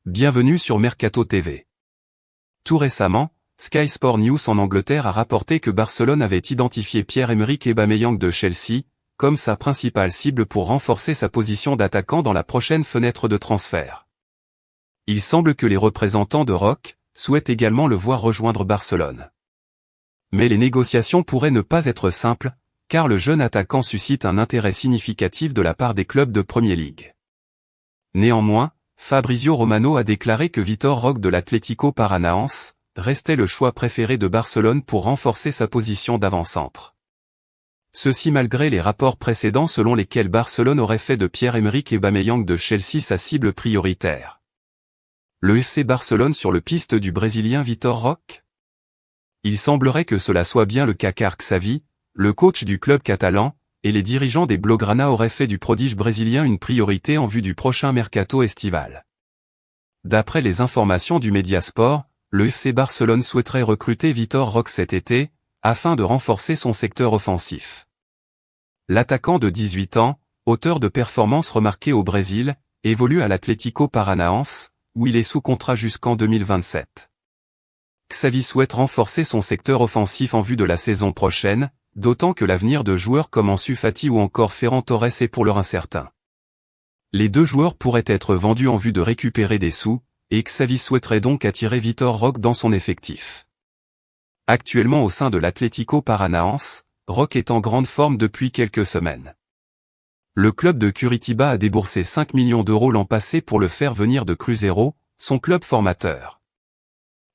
Bienvenue sur Mercato TV. Tout récemment, Sky Sport News en Angleterre a rapporté que Barcelone avait identifié Pierre-Emerick Aubameyang de Chelsea comme sa principale cible pour renforcer sa position d'attaquant dans la prochaine fenêtre de transfert. Il semble que les représentants de Rock souhaitent également le voir rejoindre Barcelone. Mais les négociations pourraient ne pas être simples, car le jeune attaquant suscite un intérêt significatif de la part des clubs de Premier League. Néanmoins, Fabrizio Romano a déclaré que Vitor Roque de l'Atlético Paranaense restait le choix préféré de Barcelone pour renforcer sa position d'avant-centre. Ceci malgré les rapports précédents selon lesquels Barcelone aurait fait de Pierre-Emerick Aubameyang de Chelsea sa cible prioritaire. Le FC Barcelone sur le piste du Brésilien Vitor Roque? Il semblerait que cela soit bien le cas car Xavi, le coach du club catalan, et les dirigeants des Blaugrana auraient fait du prodige brésilien une priorité en vue du prochain mercato estival. D'après les informations du Mediasport, le FC Barcelone souhaiterait recruter Vitor Roque cet été, afin de renforcer son secteur offensif. L'attaquant de 18 ans, auteur de performances remarquées au Brésil, évolue à l'Atlético Paranaense, où il est sous contrat jusqu'en 2027. Xavi souhaite renforcer son secteur offensif en vue de la saison prochaine, d'autant que l'avenir de joueurs comme Ansu Fati ou encore Ferran Torres est pour l'heure incertain. Les deux joueurs pourraient être vendus en vue de récupérer des sous, et Xavi souhaiterait donc attirer Vitor Roque dans son effectif. Actuellement au sein de l'Atlético Paranaense, Roque est en grande forme depuis quelques semaines. Le club de Curitiba a déboursé 5 millions d'euros l'an passé pour le faire venir de Cruzeiro, son club formateur.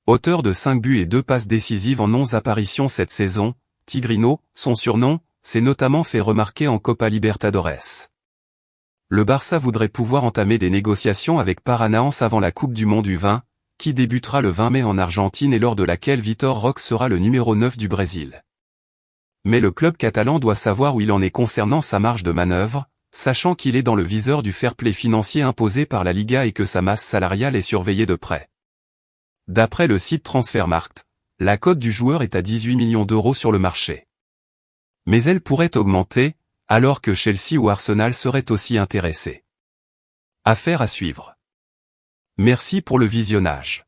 Auteur de 5 buts et 2 passes décisives en 11 apparitions cette saison, Tigrino, son surnom, s'est notamment fait remarquer en Copa Libertadores. Le Barça voudrait pouvoir entamer des négociations avec Paranaense avant la Coupe du Monde U20, qui débutera le 20 mai en Argentine et lors de laquelle Vitor Roque sera le numéro 9 du Brésil. Mais le club catalan doit savoir où il en est concernant sa marge de manœuvre, sachant qu'il est dans le viseur du fair play financier imposé par la Liga et que sa masse salariale est surveillée de près. D'après le site Transfermarkt, la cote du joueur est à 18 millions d'euros sur le marché. Mais elle pourrait augmenter, alors que Chelsea ou Arsenal seraient aussi intéressés. Affaire à suivre. Merci pour le visionnage.